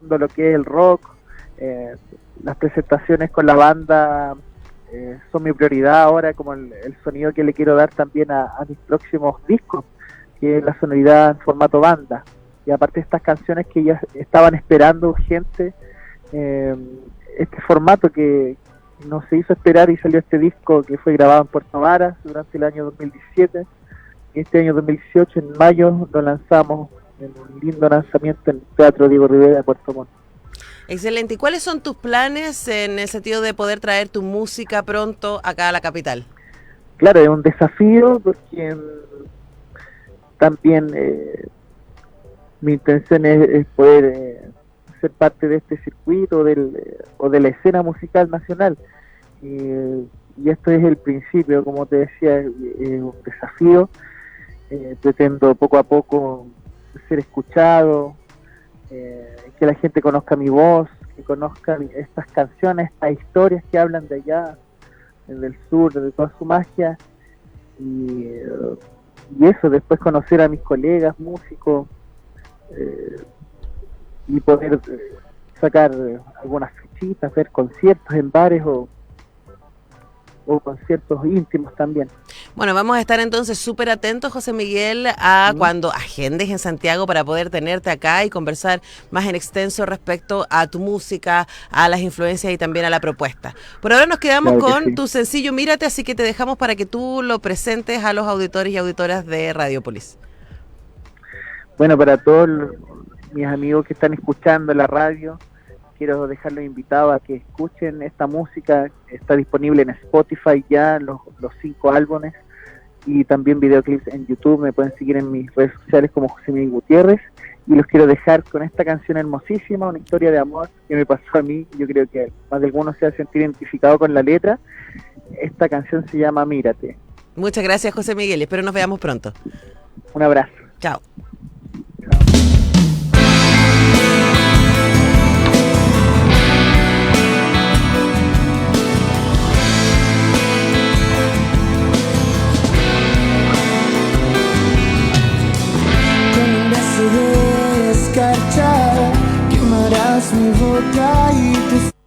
lo que es el rock. Eh, las presentaciones con la banda son mi prioridad ahora, como el sonido que le quiero dar también a mis próximos discos, que es la sonoridad en formato banda. Y aparte estas canciones que ya estaban esperando gente, eh, este formato que no se hizo esperar y salió este disco que fue grabado en Puerto Varas durante el año 2017. Y este año 2018, en mayo, lo lanzamos en un lindo lanzamiento en el Teatro Diego Rivera de Puerto Montt. Excelente. ¿Y cuáles son tus planes en el sentido de poder traer tu música pronto acá a la capital? Claro, es un desafío porque también mi intención es poder ser parte de este circuito o de la escena musical nacional. Y esto es el principio, como te decía, es un desafío. Pretendo poco a poco ser escuchado, que la gente conozca mi voz, que conozca estas canciones, estas historias que hablan de allá, del sur, de toda su magia. Y, y eso, después conocer a mis colegas, músicos, eh, y poder sacar algunas fichitas, ver conciertos en bares o conciertos íntimos también. Bueno, vamos a estar entonces súper atentos, José Miguel, a ¿Mm? cuando agendes en Santiago para poder tenerte acá y conversar más en extenso respecto a tu música, a las influencias y también a la propuesta. Por ahora nos quedamos Claro que con sí. tu sencillo Mírate, así que te dejamos para que tú lo presentes a los auditores y auditoras de Radiopolis. Bueno, para todos mis amigos que están escuchando la radio, quiero dejarlos invitados a que escuchen esta música. Está disponible en Spotify ya, los 5 álbumes, y también videoclips en YouTube. Me pueden seguir en mis redes sociales como José Miguel Gutiérrez. Y los quiero dejar con esta canción hermosísima, una historia de amor que me pasó a mí. Yo creo que más de alguno se va a sentir identificado con la letra. Esta canción se llama Mírate. Muchas gracias, José Miguel, y espero nos veamos pronto. Un abrazo. Chao. Chao. Con un beso de escarcha quemarás mi boca y te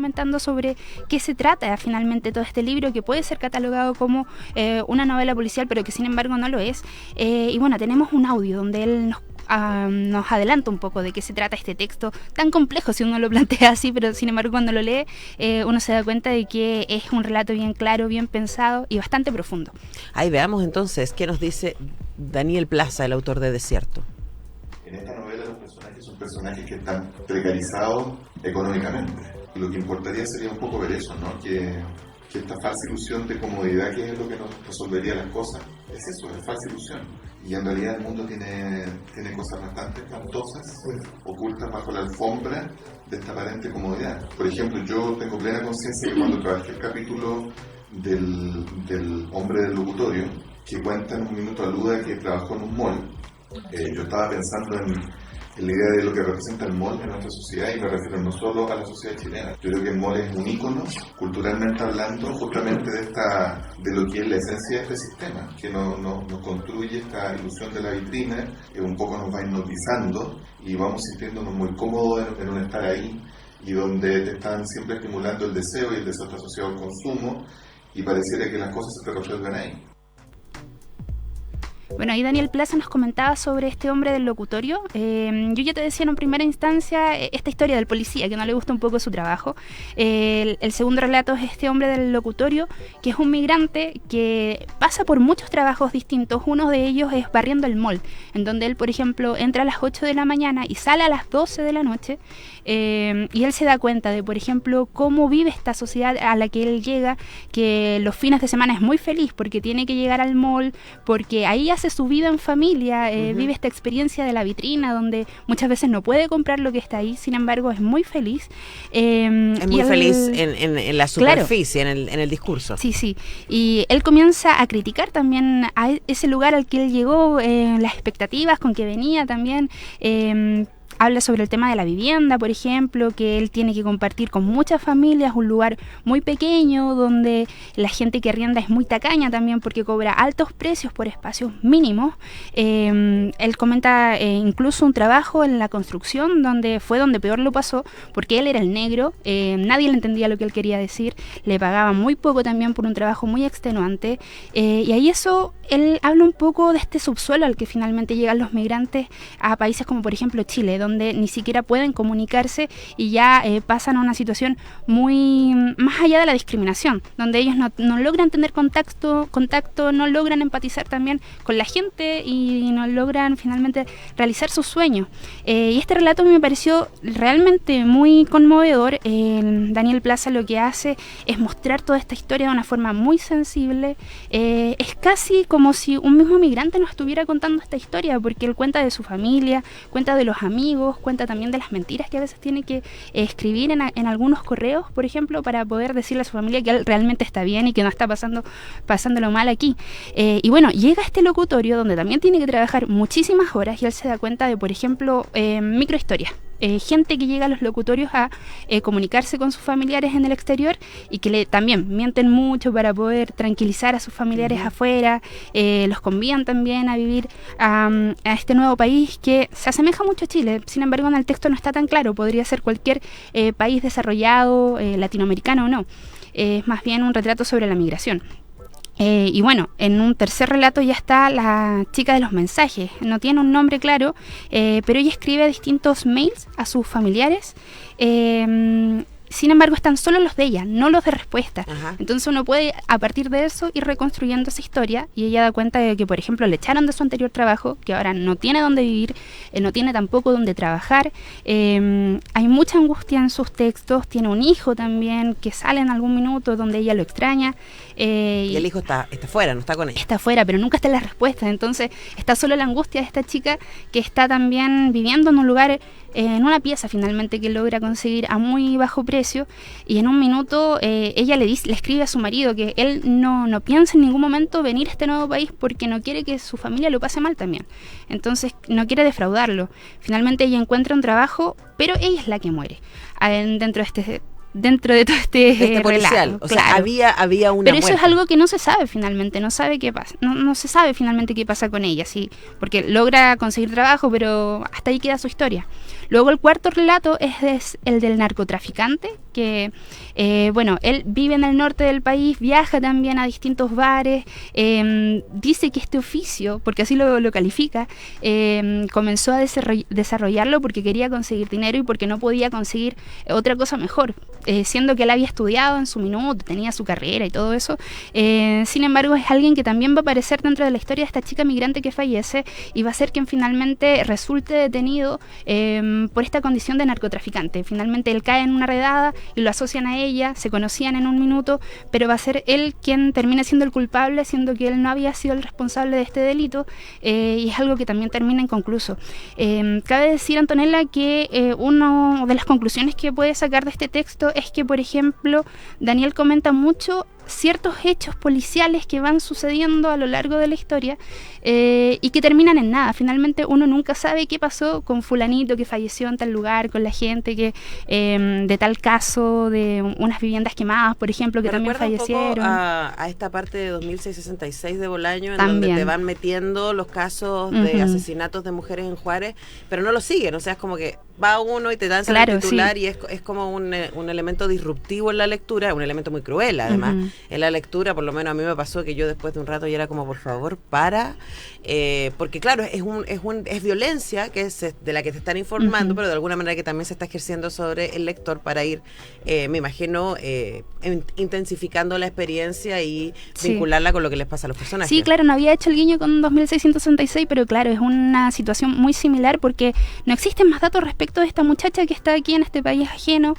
comentando sobre qué se trata finalmente todo este libro, que puede ser catalogado como una novela policial, pero que sin embargo no lo es. Y bueno, tenemos un audio donde él nos adelanta un poco de qué se trata este texto tan complejo si uno lo plantea así, pero sin embargo cuando lo lee uno se da cuenta de que es un relato bien claro, bien pensado y bastante profundo. Ahí veamos entonces qué nos dice Daniel Plaza, el autor de Desierto. En esta novela los personajes son personajes que están precarizados económicamente. Y lo que importaría sería un poco ver eso, ¿no? Que esta falsa ilusión de comodidad, que es lo que nos resolvería las cosas, es eso, es falsa ilusión. Y en realidad el mundo tiene cosas bastante espantosas, ocultas bajo la alfombra de esta aparente comodidad. Por ejemplo, yo tengo plena conciencia que cuando trabajé el capítulo del hombre del locutorio, que cuenta en un minuto aluda que trabajó en un mall, yo estaba pensando en la idea de lo que representa el mall en nuestra sociedad, y me refiero no solo a la sociedad chilena. Yo creo que el mall es un ícono, culturalmente hablando, justamente de lo que es la esencia de este sistema, que nos construye esta ilusión de la vitrina, que un poco nos va hipnotizando y vamos sintiéndonos muy cómodos en un estar ahí, y donde te están siempre estimulando el deseo, y el deseo está asociado al consumo, y pareciera que las cosas se te resuelven ahí. Bueno, ahí Daniel Plaza nos comentaba sobre este hombre del locutorio. Yo ya te decía en primera instancia esta historia del policía, que no le gusta un poco su trabajo. El segundo relato es este hombre del locutorio, que es un migrante que pasa por muchos trabajos distintos. Uno de ellos es barriendo el mall, en donde él, por ejemplo, entra a las 8 de la mañana y sale a las 12 de la noche. Y él se da cuenta de, por ejemplo, cómo vive esta sociedad a la que él llega, que los fines de semana es muy feliz porque tiene que llegar al mall, porque ahí hace su vida en familia, vive esta experiencia de la vitrina, donde muchas veces no puede comprar lo que está ahí, sin embargo es muy feliz. Es muy feliz en la superficie, claro, en el discurso. Sí, sí. Y él comienza a criticar también a ese lugar al que él llegó, las expectativas con que venía también. Habla sobre el tema de la vivienda, por ejemplo, que él tiene que compartir con muchas familias, un lugar muy pequeño donde la gente que arrienda es muy tacaña también porque cobra altos precios por espacios mínimos. Él comenta incluso un trabajo en la construcción donde peor lo pasó porque él era el negro, nadie le entendía lo que él quería decir, le pagaban muy poco también por un trabajo muy extenuante, y ahí él habla un poco de este subsuelo al que finalmente llegan los migrantes a países como por ejemplo Chile, donde ni siquiera pueden comunicarse y ya pasan a una situación muy más allá de la discriminación, donde ellos no logran tener contacto, no logran empatizar también con la gente y no logran finalmente realizar sus sueños. Y este relato me pareció realmente muy conmovedor. Daniel Plaza lo que hace es mostrar toda esta historia de una forma muy sensible. Es casi como si un mismo migrante nos estuviera contando esta historia, porque él cuenta de su familia, cuenta de los amigos, cuenta también de las mentiras que a veces tiene que escribir en algunos correos, por ejemplo, para poder decirle a su familia que él realmente está bien y que no está pasándolo mal aquí. Y bueno, llega a este locutorio donde también tiene que trabajar muchísimas horas y él se da cuenta de, por ejemplo, microhistorias. Gente que llega a los locutorios a comunicarse con sus familiares en el exterior y que también mienten mucho para poder tranquilizar a sus familiares afuera, los convían también a vivir a este nuevo país que se asemeja mucho a Chile. Sin embargo, en el texto no está tan claro, podría ser cualquier país desarrollado, latinoamericano o no. Es más bien un retrato sobre la migración. Y bueno, en un tercer relato ya está la chica de los mensajes. No tiene un nombre claro, pero ella escribe distintos mails a sus familiares. Sin embargo, están solo los de ella, no los de respuesta. Ajá. Entonces uno puede, a partir de eso, ir reconstruyendo esa historia, y ella da cuenta de que, por ejemplo, le echaron de su anterior trabajo, que ahora no tiene dónde vivir, no tiene tampoco dónde trabajar. Hay mucha angustia en sus textos. Tiene un hijo también que sale en algún minuto donde ella lo extraña. Y el hijo está fuera, no está con ella. Está fuera, pero nunca está en las respuestas. Entonces está solo la angustia de esta chica que está también viviendo en un lugar, en una pieza finalmente que logra conseguir a muy bajo precio, y en un minuto ella le escribe a su marido que él no piensa en ningún momento venir a este nuevo país porque no quiere que su familia lo pase mal también. Entonces no quiere defraudarlo. Finalmente ella encuentra un trabajo, pero ella es la que muere dentro de todo este policial, relato. O sea, había una Pero eso muerte. es algo que no se sabe finalmente, no sabe qué pasa, no se sabe finalmente qué pasa con ella, sí, porque logra conseguir trabajo, pero hasta ahí queda su historia. Luego el cuarto relato es el del narcotraficante, que, bueno, él vive en el norte del país, viaja también a distintos bares, dice que este oficio, porque así lo califica, comenzó a desarrollarlo porque quería conseguir dinero y porque no podía conseguir otra cosa mejor, siendo que él había estudiado en su minuto, tenía su carrera y todo eso. Sin embargo, es alguien que también va a aparecer dentro de la historia de esta chica migrante que fallece y va a ser quien finalmente resulte detenido por esta condición de narcotraficante. Finalmente él cae en una redada y lo asocian a ella, se conocían en un minuto, pero va a ser él quien termina siendo el culpable, siendo que él no había sido el responsable de este delito, y es algo que también termina inconcluso. Cabe decir, Antonella, que una de las conclusiones que puede sacar de este texto es que, por ejemplo, Daniel comenta mucho ciertos hechos policiales que van sucediendo a lo largo de la historia y que terminan en nada. Finalmente uno nunca sabe qué pasó con fulanito que falleció en tal lugar, con la gente que de tal caso, de unas viviendas quemadas, por ejemplo, que también fallecieron. Un poco a esta parte de 2666 de Bolaño, en también, donde te van metiendo los casos de asesinatos de mujeres en Juárez, pero no lo siguen, o sea, es como que va uno y te dan el titular, y es como un elemento disruptivo en la lectura, un elemento muy cruel además. En la lectura, por lo menos a mí me pasó que yo después de un rato ya era como, por favor, porque claro, es violencia que de la que te están informando, pero de alguna manera que también se está ejerciendo sobre el lector para ir, me imagino, intensificando la experiencia y vincularla con lo que les pasa a los personajes. Sí, claro, no había hecho el guiño con 2666, pero claro, es una situación muy similar porque no existen más datos respecto de esta muchacha que está aquí en este país ajeno,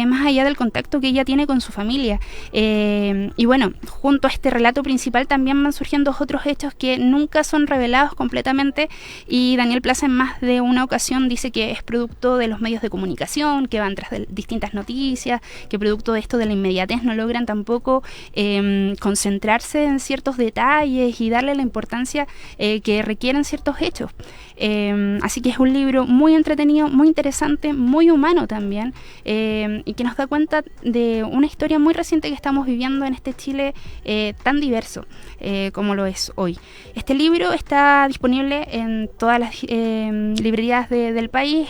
más allá del contacto que ella tiene con su familia. Y bueno, junto a este relato principal también van surgiendo otros hechos que nunca son revelados completamente, y Daniel Plaza en más de una ocasión dice que es producto de los medios de comunicación, que van tras de distintas noticias, que producto de esto de la inmediatez no logran tampoco concentrarse en ciertos detalles y darle la importancia que requieren ciertos hechos. Así que es un libro muy entretenido, muy interesante, muy humano también, y que nos da cuenta de una historia muy reciente que estamos viviendo en este Chile tan diverso como lo es hoy. Este libro está disponible en todas las librerías del país.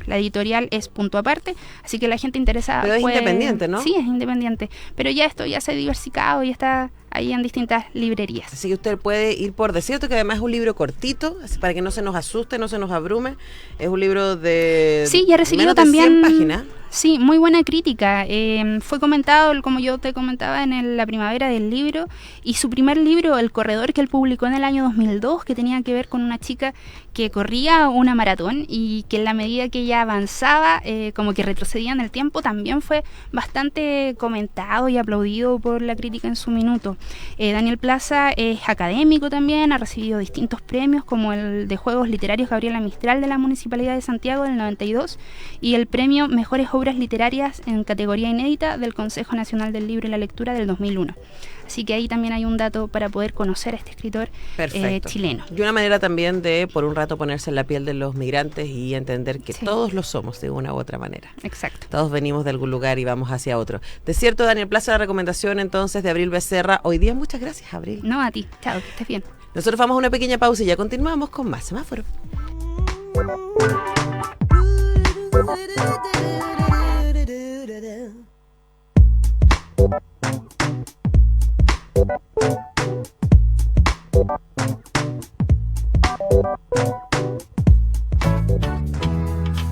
La editorial es Punto Aparte, así que la gente interesada pero es independiente, ¿no? Sí, es independiente, pero ya esto ya se ha diversificado y está ahí en distintas librerías. Así que usted puede ir por Desierto, que además es un libro cortito, para que no se nos asuste, no se nos abrume. Es un libro de sí, ya ha recibido menos de también 100 páginas. Sí, muy buena crítica. Fue comentado, como yo te comentaba, en la primavera del libro, y su primer libro, El Corredor, que él publicó en el año 2002, que tenía que ver con una chica que corría una maratón y que en la medida que ella avanzaba, como que retrocedía en el tiempo, también fue bastante comentado y aplaudido por la crítica en su minuto. Daniel Plaza es académico también, ha recibido distintos premios como el de Juegos Literarios Gabriela Mistral de la Municipalidad de Santiago del 92 y el premio Mejores Obras Literarias en categoría inédita del Consejo Nacional del Libro y la Lectura del 2001. Así que ahí también hay un dato para poder conocer a este escritor chileno. Y una manera también de, por un rato, ponerse en la piel de los migrantes y entender que todos lo somos de una u otra manera. Exacto. Todos venimos de algún lugar y vamos hacia otro. Desierto, Daniel Plaza, la recomendación entonces de Abril Becerra. Hoy día, muchas gracias, Abril. No, a ti. Chao, que estés bien. Nosotros vamos a una pequeña pausa y ya continuamos con más Semáforo.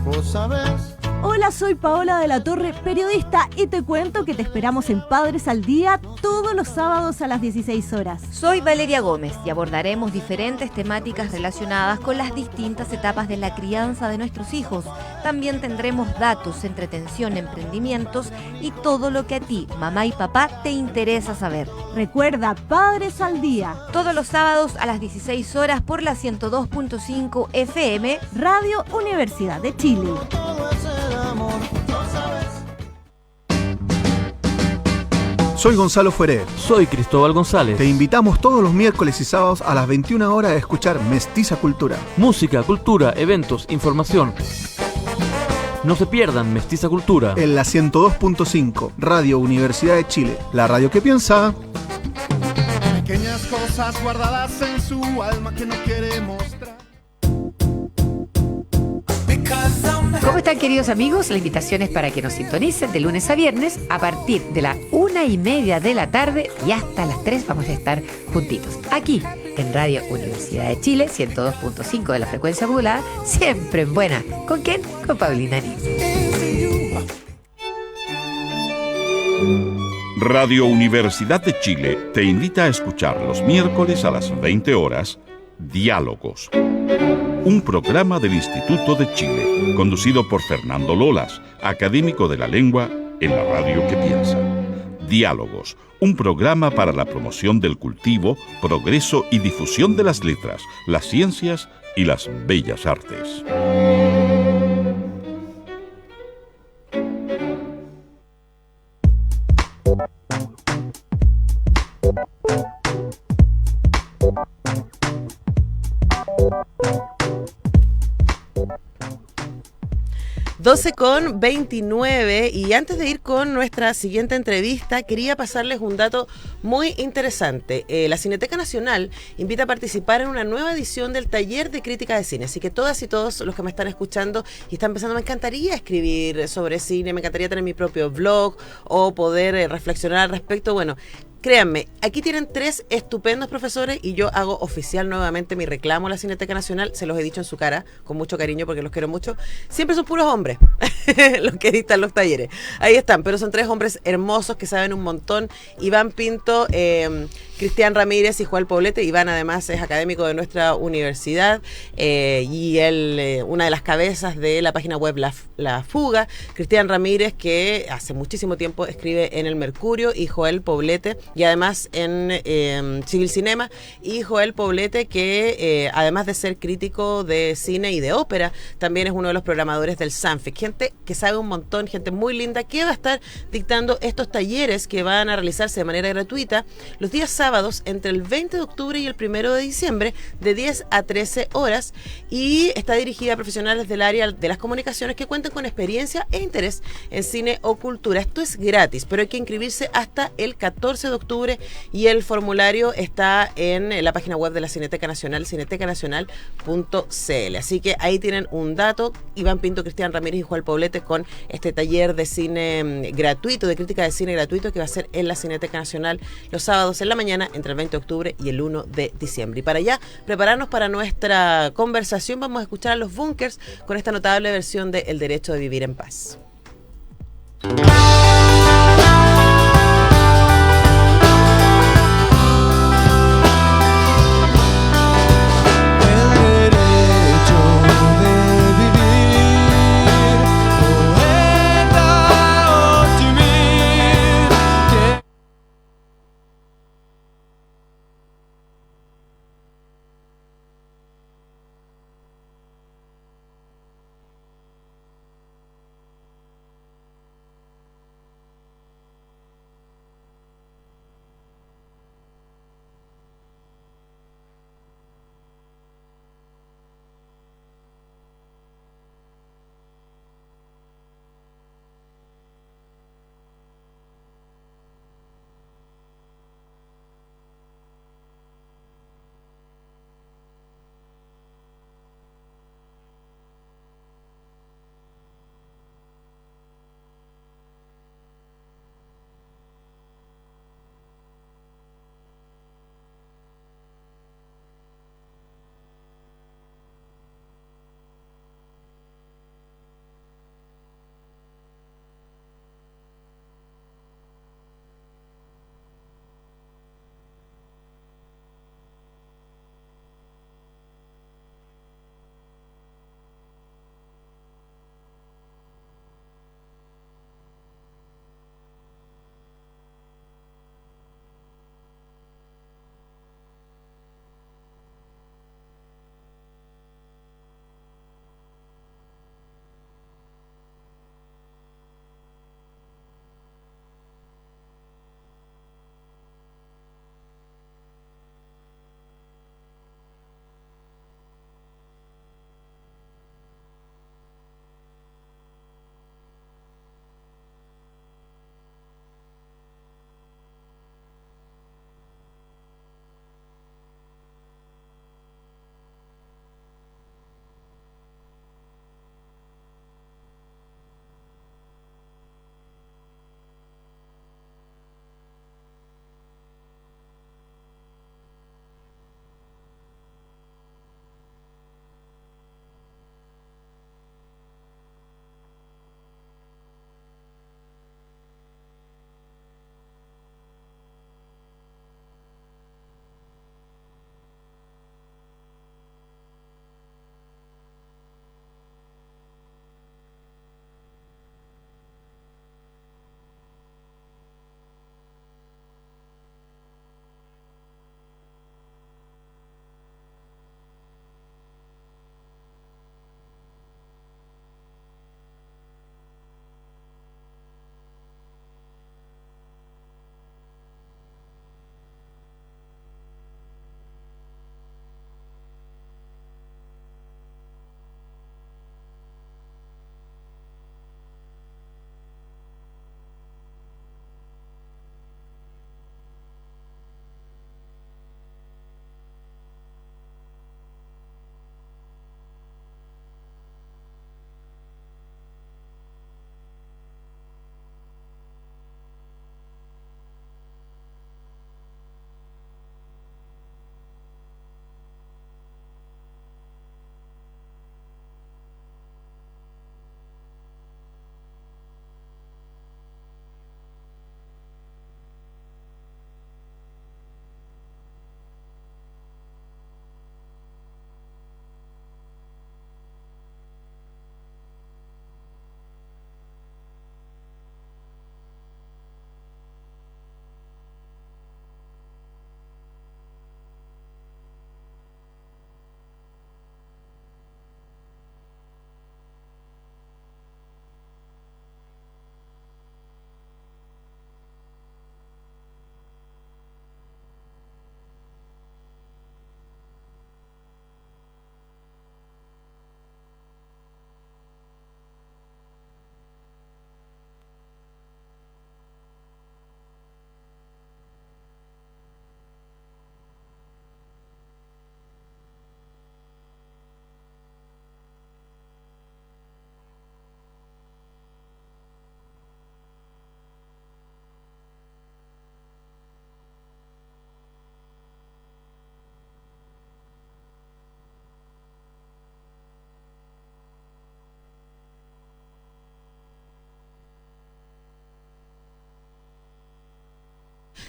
¿Vos sabés? Hola, soy Paola de la Torre, periodista, y te cuento que te esperamos en Padres al Día todos los sábados a las 16 horas. Soy Valeria Gómez y abordaremos diferentes temáticas relacionadas con las distintas etapas de la crianza de nuestros hijos. También tendremos datos, entretención, emprendimientos y todo lo que a ti, mamá y papá, te interesa saber. Recuerda, Padres al Día. Todos los sábados a las 16 horas por la 102.5 FM, Radio Universidad de Chile. Soy Gonzalo Fueret. Soy Cristóbal González. Te invitamos todos los miércoles y sábados a las 21 horas a escuchar Mestiza Cultura. Música, cultura, eventos, información. No se pierdan Mestiza Cultura. En la 102.5, Radio Universidad de Chile. La radio que piensa. Pequeñas cosas guardadas en su alma que no quiere mostrar. Because I'm ¿Cómo están, queridos amigos? La invitación es para que nos sintonicen de lunes a viernes a partir de las 1:30 de la tarde y hasta las 3 vamos a estar juntitos. Aquí, en Radio Universidad de Chile, 102.5 de la frecuencia modulada, siempre en buena. ¿Con quién? Con Paulina Nis. Radio Universidad de Chile te invita a escuchar los miércoles a las 20 horas Diálogos, un programa del Instituto de Chile, conducido por Fernando Lolas, académico de la lengua en la radio que piensa. Diálogos, un programa para la promoción del cultivo, progreso y difusión de las letras, las ciencias y las bellas artes. Con 29 y antes de ir con nuestra siguiente entrevista quería pasarles un dato muy interesante. La Cineteca Nacional invita a participar en una nueva edición del taller de crítica de cine, así que todas y todos los que me están escuchando y están pensando, me encantaría escribir sobre cine, me encantaría tener mi propio blog o poder reflexionar al respecto, bueno, créanme, aquí tienen 3 estupendos profesores y yo hago oficial nuevamente mi reclamo a la Cineteca Nacional, se los he dicho en su cara, con mucho cariño porque los quiero mucho, siempre son puros hombres los que editan los talleres, ahí están, pero son 3 hombres hermosos que saben un montón, Iván Pinto, Cristian Ramírez y Joel Poblete. Iván además es académico de nuestra universidad y él, una de las cabezas de la página web La Fuga. Cristian Ramírez, que hace muchísimo tiempo escribe en El Mercurio, y Joel Poblete, y además en Civil Cinema, y Joel Poblete, que además de ser crítico de cine y de ópera, también es uno de los programadores del Sanfic. Gente que sabe un montón, gente muy linda, que va a estar dictando estos talleres que van a realizarse de manera gratuita los días sábados entre el 20 de octubre y el 1 de diciembre de 10 a 13 horas y está dirigida a profesionales del área de las comunicaciones que cuentan con experiencia e interés en cine o cultura. Esto es gratis, pero hay que inscribirse hasta el 14 de octubre y el formulario está en la página web de la Cineteca Nacional, cinetecanacional.cl. Así que ahí tienen un dato, Iván Pinto, Cristian Ramírez y Joel Poblete con este taller de cine gratuito, de crítica de cine gratuito que va a ser en la Cineteca Nacional los sábados en la mañana entre el 20 de octubre y el 1 de diciembre. Y para allá, prepararnos para nuestra conversación, vamos a escuchar a los Bunkers con esta notable versión de El Derecho de Vivir en Paz.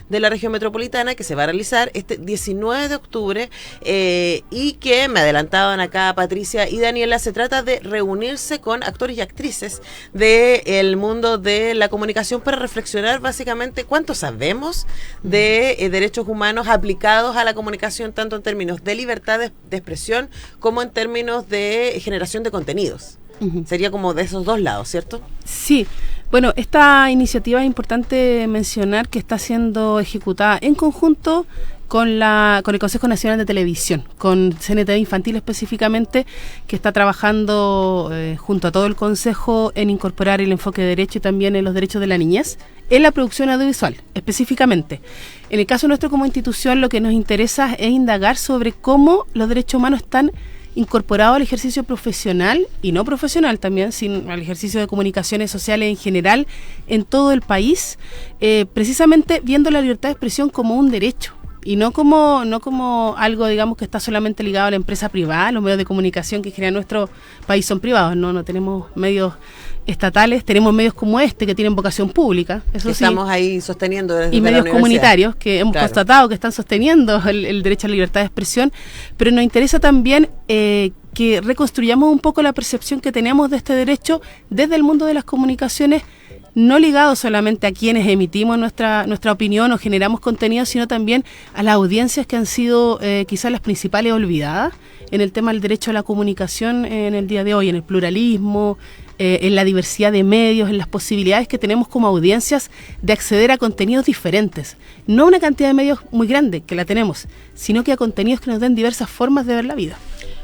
de la región metropolitana que se va a realizar este 19 de octubre y que me adelantaban acá Patricia y Daniela, se trata de reunirse con actores y actrices del mundo de la comunicación para reflexionar básicamente cuánto sabemos de derechos humanos aplicados a la comunicación, tanto en términos de libertad de expresión como en términos de generación de contenidos. Sería como de esos dos lados, ¿cierto? Sí. Bueno, esta iniciativa es importante mencionar que está siendo ejecutada en conjunto con el Consejo Nacional de Televisión, con CNTV Infantil específicamente, que está trabajando junto a todo el Consejo en incorporar el enfoque de derecho y también en los derechos de la niñez en la producción audiovisual, específicamente. En el caso nuestro como institución, lo que nos interesa es indagar sobre cómo los derechos humanos están incorporado al ejercicio profesional y no profesional también, sino al ejercicio de comunicaciones sociales en general en todo el país, precisamente viendo la libertad de expresión como un derecho y no como algo, digamos, que está solamente ligado a la empresa privada. Los medios de comunicación que genera nuestro país son privados, no tenemos medios estatales, tenemos medios como este que tienen vocación pública, eso sí, estamos ahí sosteniendo desde y medios la comunitarios que hemos constatado que están sosteniendo el derecho a la libertad de expresión, pero nos interesa también que reconstruyamos un poco la percepción que tenemos de este derecho desde el mundo de las comunicaciones, no ligado solamente a quienes emitimos nuestra opinión o generamos contenido, sino también a las audiencias que han sido quizás las principales olvidadas en el tema del derecho a la comunicación en el día de hoy, en el pluralismo, en la diversidad de medios, en las posibilidades que tenemos como audiencias de acceder a contenidos diferentes. No una cantidad de medios muy grande, que la tenemos, sino que a contenidos que nos den diversas formas de ver la vida.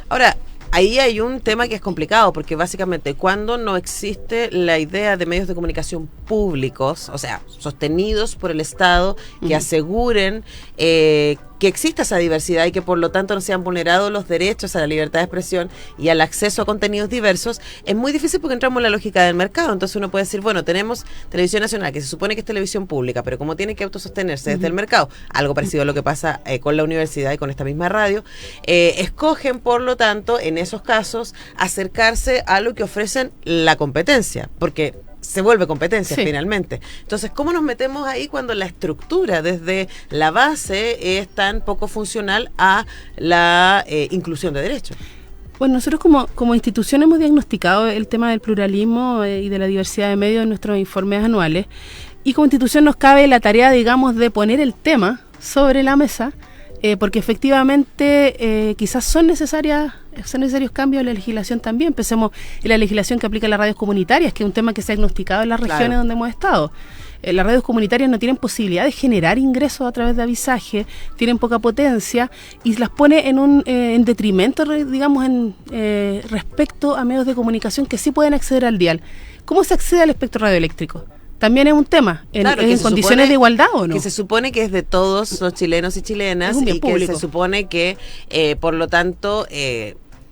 Ahora, ahí hay un tema que es complicado, porque básicamente cuando no existe la idea de medios de comunicación públicos, o sea, sostenidos por el Estado, que aseguren que exista esa diversidad y que por lo tanto no sean vulnerados los derechos a la libertad de expresión y al acceso a contenidos diversos, es muy difícil porque entramos en la lógica del mercado. Entonces uno puede decir, bueno, tenemos Televisión Nacional, que se supone que es televisión pública, pero como tiene que autosostenerse desde el mercado, algo parecido a lo que pasa con la universidad y con esta misma radio, escogen por lo tanto en esos casos acercarse a lo que ofrecen la competencia, porque se vuelve competencia finalmente. Entonces, ¿cómo nos metemos ahí cuando la estructura desde la base es tan poco funcional a la inclusión de derechos? Bueno, nosotros como institución hemos diagnosticado el tema del pluralismo y de la diversidad de medios en nuestros informes anuales, y como institución nos cabe la tarea, digamos, de poner el tema sobre la mesa, porque efectivamente quizás son necesarios cambios en la legislación también. Empecemos en la legislación que aplica a las radios comunitarias, que es un tema que se ha diagnosticado en las regiones donde hemos estado. Las radios comunitarias no tienen posibilidad de generar ingresos a través de avisaje, tienen poca potencia y las pone en detrimento, digamos, respecto a medios de comunicación que sí pueden acceder al dial. ¿Cómo se accede al espectro radioeléctrico? También es un tema, en condiciones de igualdad, ¿o no? Que se supone que es de todos los chilenos y chilenas y que se supone que, por lo tanto,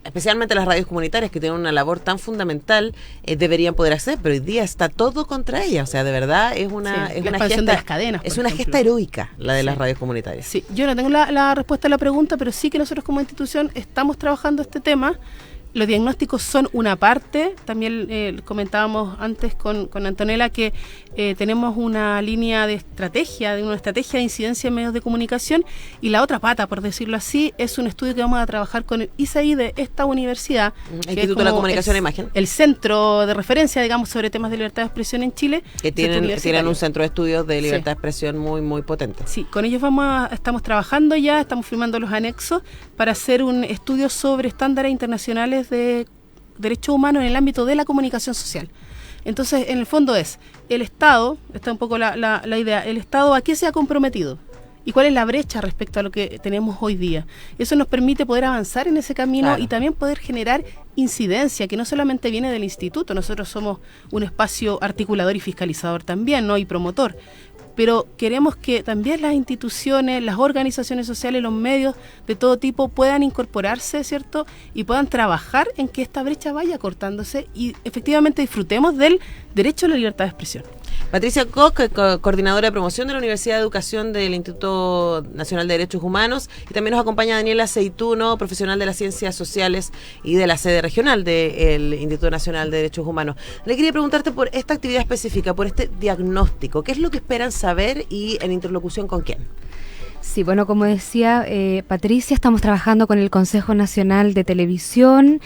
especialmente las radios comunitarias que tienen una labor tan fundamental, deberían poder acceder, pero hoy día está todo contra ellas. O sea, de verdad es una gesta de las cadenas, es una gesta heroica la de las radios comunitarias. Sí, yo no tengo la respuesta a la pregunta, pero sí que nosotros como institución estamos trabajando este tema. Los diagnósticos son una parte, también comentábamos antes con Antonella que tenemos una línea de estrategia, de incidencia en medios de comunicación, y la otra pata, por decirlo así, es un estudio que vamos a trabajar con el ISAI de esta universidad, Instituto de la Comunicación e Imagen, el centro de referencia, digamos, sobre temas de libertad de expresión en Chile, que tienen un centro de estudios de libertad de expresión muy, muy potente. Sí, con ellos estamos trabajando ya, estamos firmando los anexos para hacer un estudio sobre estándares internacionales de derechos humanos en el ámbito de la comunicación social. Entonces, en el fondo el Estado, está un poco la idea, el Estado ¿a qué se ha comprometido? ¿Y cuál es la brecha respecto a lo que tenemos hoy día? Eso nos permite poder avanzar en ese camino y también poder generar incidencia, que no solamente viene del instituto, nosotros somos un espacio articulador y fiscalizador también, ¿no? Y promotor. Pero queremos que también las instituciones, las organizaciones sociales, los medios de todo tipo puedan incorporarse, ¿cierto? Y puedan trabajar en que esta brecha vaya cortándose y efectivamente disfrutemos del derecho a la libertad de expresión. Patricia Koch, coordinadora de promoción de la Universidad de Educación del Instituto Nacional de Derechos Humanos, y también nos acompaña Daniela Aceituno, profesional de las Ciencias Sociales y de la sede regional del Instituto Nacional de Derechos Humanos. Le quería preguntarte por esta actividad específica, por este diagnóstico. ¿Qué es lo que esperan saber y en interlocución con quién? Sí, bueno, como decía Patricia, estamos trabajando con el Consejo Nacional de Televisión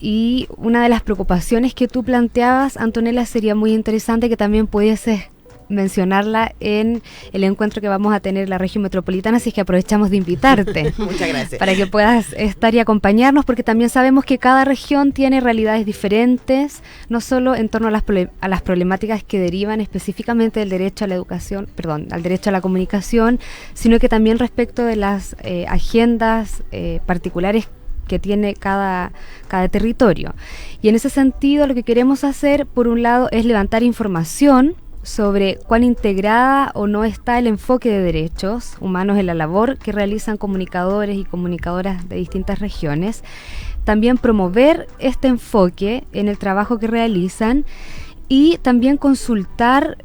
y una de las preocupaciones que tú planteabas, Antonella, sería muy interesante que también pudieses mencionarla en el encuentro que vamos a tener en la región metropolitana, así es que aprovechamos de invitarte. Muchas gracias. Para que puedas estar y acompañarnos, porque también sabemos que cada región tiene realidades diferentes, no solo en torno a las problemáticas que derivan específicamente del derecho a la educación, al derecho a la comunicación, sino que también respecto de las agendas particulares que tiene cada territorio. Y en ese sentido, lo que queremos hacer, por un lado, es levantar información sobre cuán integrada o no está el enfoque de derechos humanos en la labor que realizan comunicadores y comunicadoras de distintas regiones. También promover este enfoque en el trabajo que realizan y también consultar,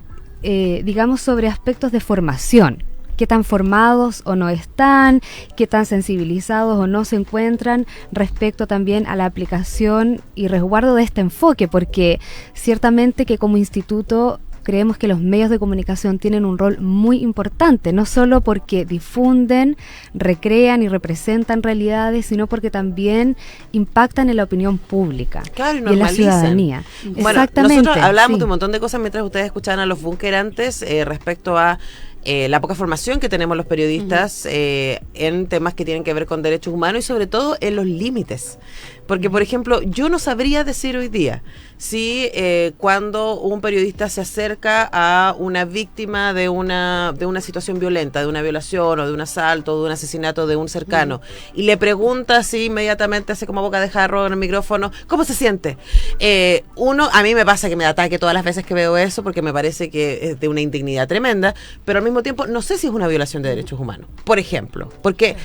digamos, sobre aspectos de formación. Qué tan formados o no están, qué tan sensibilizados o no se encuentran respecto también a la aplicación y resguardo de este enfoque, porque ciertamente que como instituto creemos que los medios de comunicación tienen un rol muy importante, no solo porque difunden, recrean y representan realidades, sino porque también impactan en la opinión pública, claro, y en la ciudadanía. Bueno, Exactamente. Nosotros hablábamos sí. de un montón de cosas mientras ustedes escuchaban a los bunkerantes respecto a la poca formación que tenemos los periodistas en temas que tienen que ver con derechos humanos y sobre todo en los límites. Porque, por ejemplo, yo no sabría decir hoy día si cuando un periodista se acerca a una víctima de una situación violenta, de una violación o de un asalto o de un asesinato de un cercano, y le pregunta así inmediatamente, hace como boca de jarro en el micrófono, ¿cómo se siente? A mí me pasa que me ataque todas las veces que veo eso porque me parece que es de una indignidad tremenda, pero al mismo tiempo no sé si es una violación de derechos humanos, por ejemplo, porque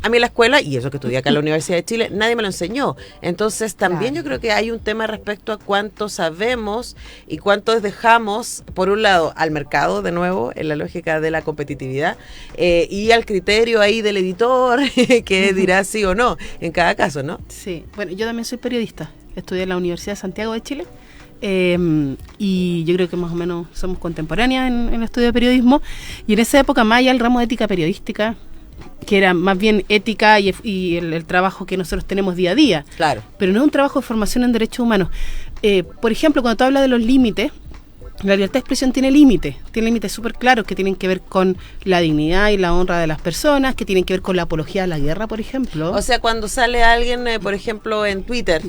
a mí en la escuela, y eso que estudié acá en la Universidad de Chile, nadie me lo enseñó. Entonces también yo creo que hay un tema respecto a cuánto sabemos y cuánto dejamos, por un lado, al mercado, de nuevo, en la lógica de la competitividad, y al criterio ahí del editor, que dirá sí o no, en cada caso, ¿no? Sí, bueno, yo también soy periodista, estudié en la Universidad de Santiago de Chile, y yo creo que más o menos somos contemporáneas en el estudio de periodismo, y en esa época más allá el ramo de ética periodística, que era más bien ética y el trabajo que nosotros tenemos día a día. Claro. Pero no es un trabajo de formación en derechos humanos. Por ejemplo, cuando tú hablas de los límites, la libertad de expresión tiene límites súper claros que tienen que ver con la dignidad y la honra de las personas, que tienen que ver con la apología a la guerra, por ejemplo. O sea, cuando sale alguien, por ejemplo, en Twitter,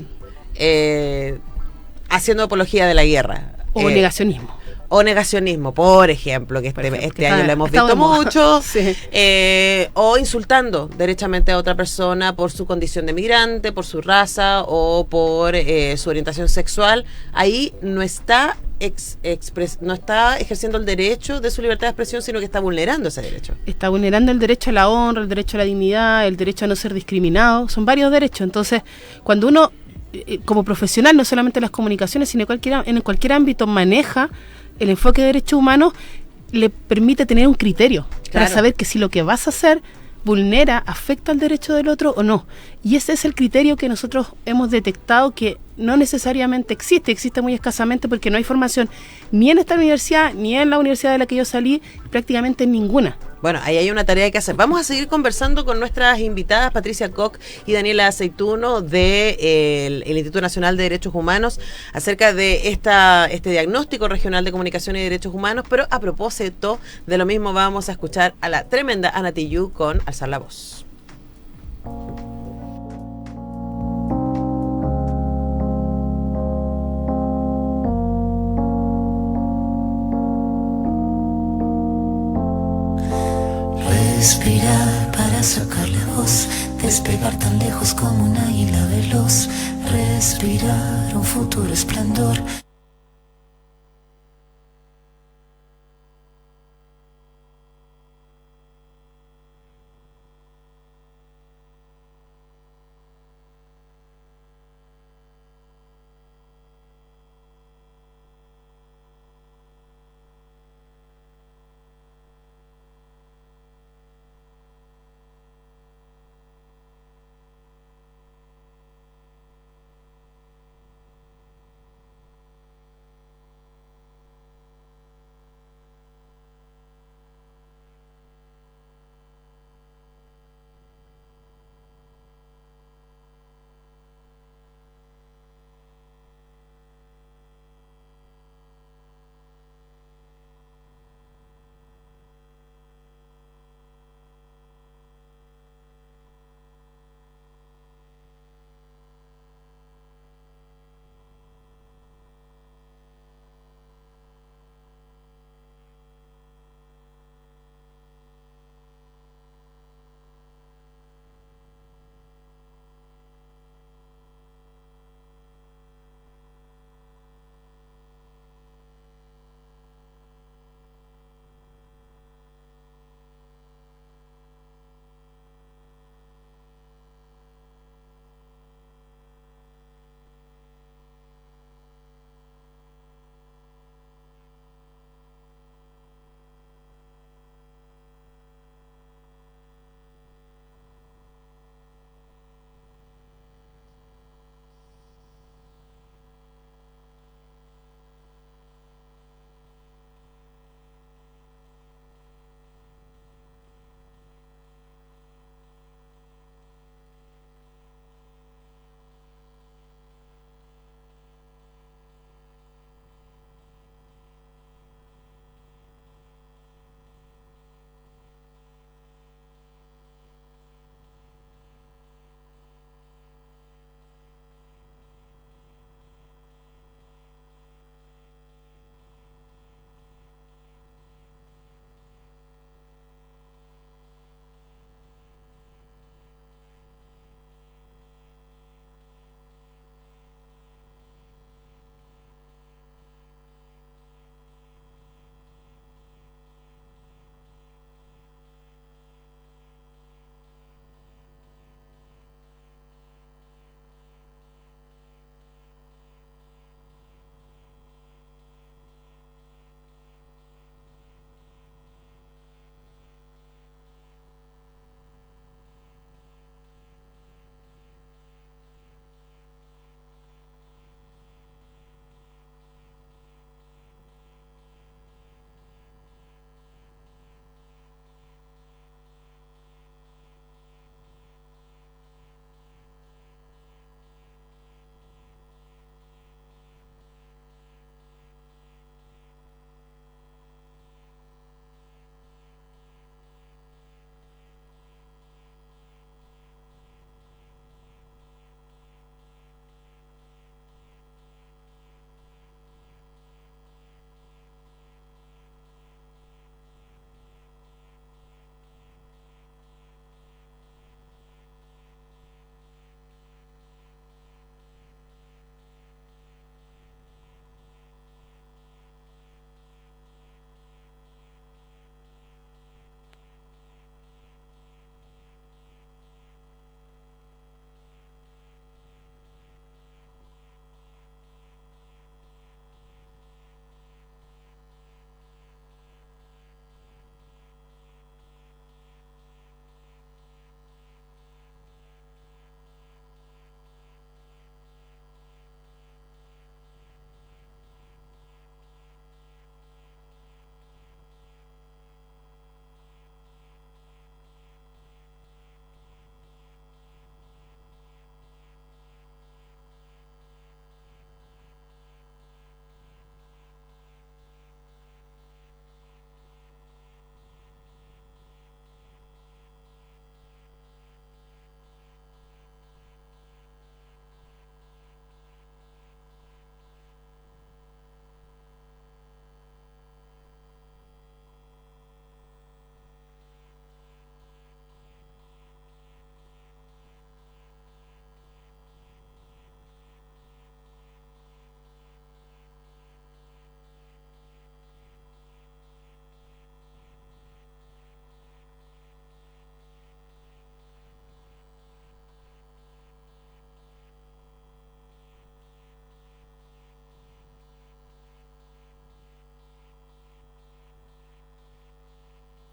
haciendo apología de la guerra. O negacionismo. O negacionismo, por ejemplo, que este año lo hemos visto mucho, sí. O insultando derechamente a otra persona por su condición de migrante, por su raza o por su orientación sexual. Ahí no está no está ejerciendo el derecho de su libertad de expresión, sino que está vulnerando ese derecho. Está vulnerando el derecho a la honra, el derecho a la dignidad, el derecho a no ser discriminado. Son varios derechos. Entonces, cuando uno, como profesional, no solamente en las comunicaciones, sino en cualquier ámbito, maneja el enfoque de derechos humanos, le permite tener un criterio para saber que si lo que vas a hacer vulnera, afecta al derecho del otro o no. Y ese es el criterio que nosotros hemos detectado que no necesariamente existe muy escasamente porque no hay formación ni en esta universidad, ni en la universidad de la que yo salí, prácticamente en ninguna. Bueno, ahí hay una tarea que hacer. Vamos a seguir conversando con nuestras invitadas, Patricia Koch y Daniela Aceituno, del Instituto Nacional de Derechos Humanos, acerca de este diagnóstico regional de comunicación y derechos humanos, pero a propósito de lo mismo vamos a escuchar a la tremenda Ana Tijoux con Alzar la Voz. Respirar para sacarle voz, despegar tan lejos como un águila veloz, respirar un futuro esplendor.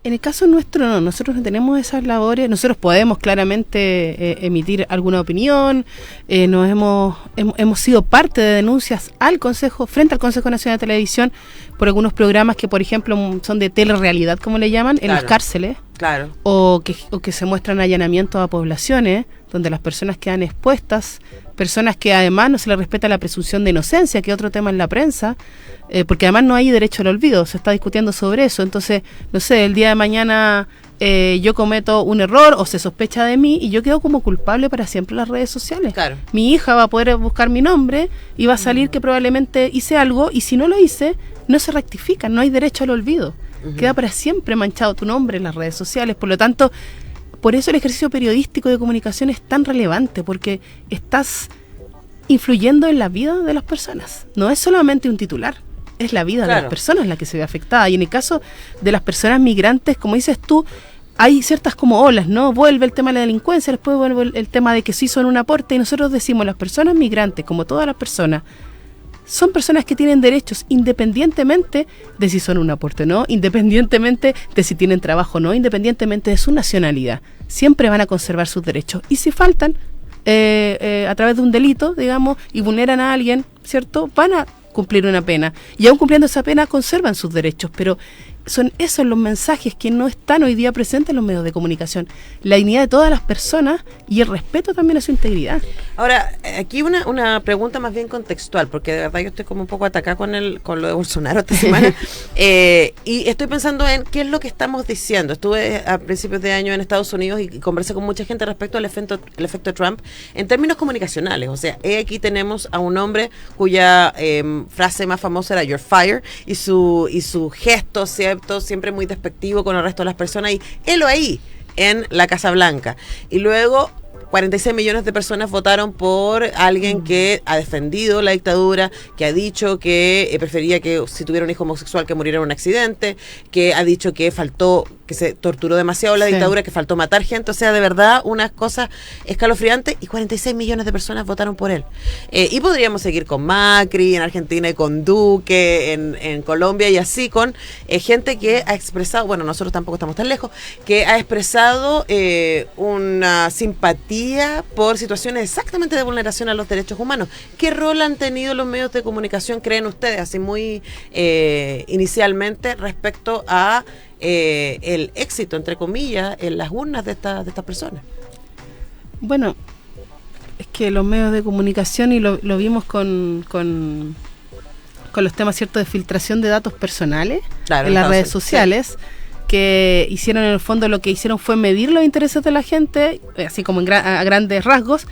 En el caso nuestro, no, nosotros no tenemos esas labores. Nosotros podemos claramente emitir alguna opinión. Hemos sido parte de denuncias frente al Consejo Nacional de Televisión por algunos programas que, por ejemplo, son de telerrealidad, como le llaman, en las cárceles. Claro. O que se muestran allanamientos a poblaciones donde las personas quedan expuestas, personas que además no se les respeta la presunción de inocencia, que es otro tema en la prensa, porque además no hay derecho al olvido, se está discutiendo sobre eso. Entonces, no sé, el día de mañana yo cometo un error o se sospecha de mí y yo quedo como culpable para siempre en las redes sociales. Claro. Mi hija va a poder buscar mi nombre y va a salir que probablemente hice algo, y si no lo hice, no se rectifica, no hay derecho al olvido. Queda para siempre manchado tu nombre en las redes sociales. Por lo tanto, por eso el ejercicio periodístico de comunicación es tan relevante, porque estás influyendo en la vida de las personas. No es solamente un titular, es la vida de las personas la que se ve afectada. Y en el caso de las personas migrantes, como dices tú, hay ciertas como olas, ¿no? Vuelve el tema de la delincuencia, después vuelve el tema de que sí son un aporte, y nosotros decimos, las personas migrantes, como todas las personas, son personas que tienen derechos independientemente de si son un aporte o no, independientemente de si tienen trabajo o no, independientemente de su nacionalidad. Siempre van a conservar sus derechos. Y si faltan a través de un delito, digamos, y vulneran a alguien, ¿cierto?, van a cumplir una pena. Y aún cumpliendo esa pena conservan sus derechos. Pero son esos los mensajes que no están hoy día presentes en los medios de comunicación. La dignidad de todas las personas y el respeto también a su integridad. Ahora, aquí una pregunta más bien contextual, porque de verdad yo estoy como un poco atacada con lo de Bolsonaro esta semana. Y estoy pensando en qué es lo que estamos diciendo. Estuve a principios de año en Estados Unidos y conversé con mucha gente respecto al efecto Trump en términos comunicacionales. O sea, aquí tenemos a un hombre cuya frase más famosa era "You're fired", y su gesto, ¿cierto?, siempre muy despectivo con el resto de las personas, y él ahí en la Casa Blanca. Y luego 46 millones de personas votaron por alguien que ha defendido la dictadura, que ha dicho que prefería que si tuviera un hijo homosexual que muriera en un accidente, que ha dicho que se torturó demasiado la dictadura, que faltó matar gente. O sea, de verdad, unas cosas escalofriantes, y 46 millones de personas votaron por él. Y podríamos seguir con Macri en Argentina, y con Duque en Colombia, y así con gente que ha expresado, bueno, nosotros tampoco estamos tan lejos, que ha expresado una simpatía por situaciones exactamente de vulneración a los derechos humanos. ¿Qué rol han tenido los medios de comunicación, creen ustedes, así muy inicialmente, respecto a el éxito, entre comillas, en las urnas de estas personas? Bueno, es que los medios de comunicación, y lo vimos con los temas, ¿cierto?, de filtración de datos personales en las redes sociales, que hicieron, en el fondo, lo que hicieron fue medir los intereses de la gente, así como a grandes rasgos,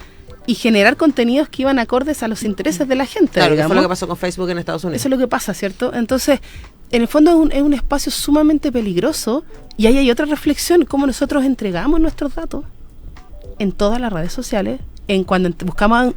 y generar contenidos que iban acordes a los intereses de la gente. Claro, digamos. que fue lo que pasó con Facebook en Estados Unidos. Eso es lo que pasa, ¿cierto? Entonces, en el fondo es un espacio sumamente peligroso, y ahí hay otra reflexión: cómo nosotros entregamos nuestros datos en todas las redes sociales. Cuando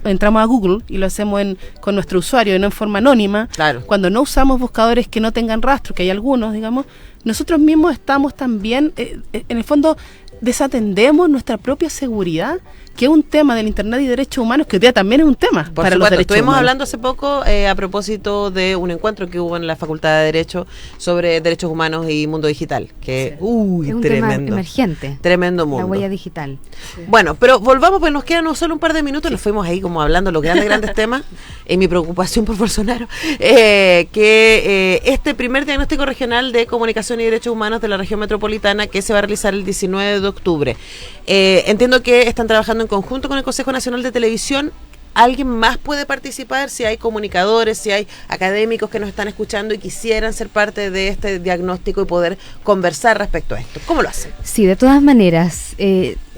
entramos a Google, y lo hacemos con nuestro usuario y no en forma anónima, cuando no usamos buscadores que no tengan rastro, que hay algunos, digamos, nosotros mismos estamos también, en el fondo, desatendemos nuestra propia seguridad, que es un tema del Internet y derechos humanos, que hoy día también es un tema para los derechos Estuvimos humanos. hablando hace poco a propósito de un encuentro que hubo en la Facultad de Derecho sobre derechos humanos y mundo digital, que es un tremendo, tema emergente, tremendo mundo. La huella digital. Sí. Bueno, pero volvamos, pues nos quedan solo un par de minutos. Nos fuimos ahí como hablando los grandes temas, mi preocupación por Bolsonaro, que este primer diagnóstico regional de comunicación y derechos humanos de la región metropolitana, que se va a realizar el 19 de octubre. Entiendo que están trabajando en conjunto con el Consejo Nacional de Televisión. ¿Alguien más puede participar? Si hay comunicadores, si hay académicos que nos están escuchando y quisieran ser parte de este diagnóstico y poder conversar respecto a esto, ¿cómo lo hacen? Sí, de todas maneras,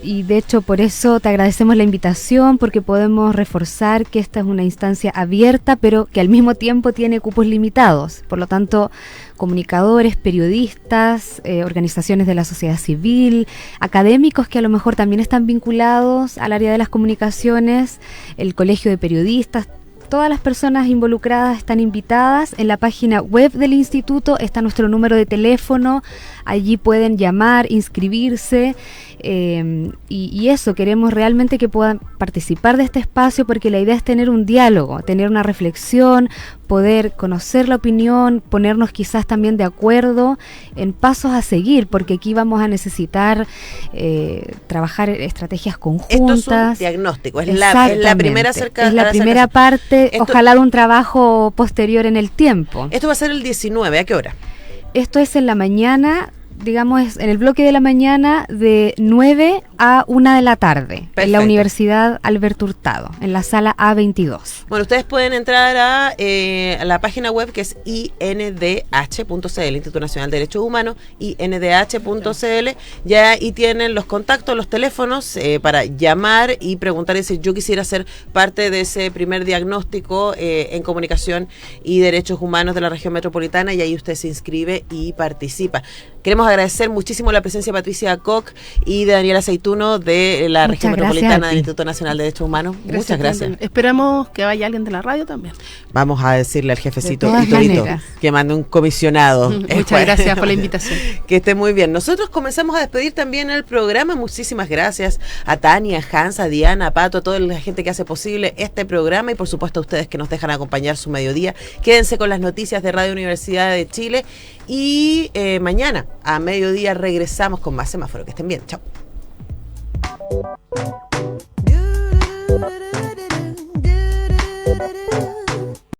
y de hecho por eso te agradecemos la invitación, porque podemos reforzar que esta es una instancia abierta, pero que al mismo tiempo tiene cupos limitados. Por lo tanto, comunicadores, periodistas, organizaciones de la sociedad civil, académicos que a lo mejor también están vinculados al área de las comunicaciones, el Colegio de Periodistas, todas las personas involucradas están invitadas. En la página web del instituto está nuestro número de teléfono, allí pueden llamar, inscribirse. y eso, queremos realmente que puedan participar de este espacio, porque la idea es tener un diálogo, tener una reflexión, poder conocer la opinión, ponernos quizás también de acuerdo en pasos a seguir, porque aquí vamos a necesitar trabajar estrategias conjuntas. Esto es un diagnóstico, es la primera parte, ojalá de un trabajo posterior en el tiempo. Esto va a ser el 19, ¿a qué hora? Esto es en la mañana, digamos, en el bloque de la mañana de 9 a 1 de la tarde. Perfecto. En la Universidad Alberto Hurtado, en la sala A22. Bueno, ustedes pueden entrar a la página web que es indh.cl, Instituto Nacional de Derechos Humanos, indh.cl. Ya ahí tienen los contactos, los teléfonos para llamar y preguntar y decir, yo quisiera ser parte de ese primer diagnóstico en comunicación y derechos humanos de la región metropolitana, y ahí usted se inscribe y participa. Queremos agradecer muchísimo la presencia de Patricia Koch y de Daniela Aceituno de la región metropolitana del Instituto Nacional de Derechos Humanos. Muchas gracias. Esperamos que vaya alguien de la radio también. Vamos a decirle al jefecito Hitorito que mande un comisionado. Muchas gracias por la invitación. Que esté muy bien. Nosotros comenzamos a despedir también el programa. Muchísimas gracias a Tania, a Hans, a Diana, a Pato, a toda la gente que hace posible este programa, y por supuesto a ustedes que nos dejan acompañar su mediodía. Quédense con las noticias de Radio Universidad de Chile y mañana a mediodía regresamos con más Semáforo. Que estén bien. Chao.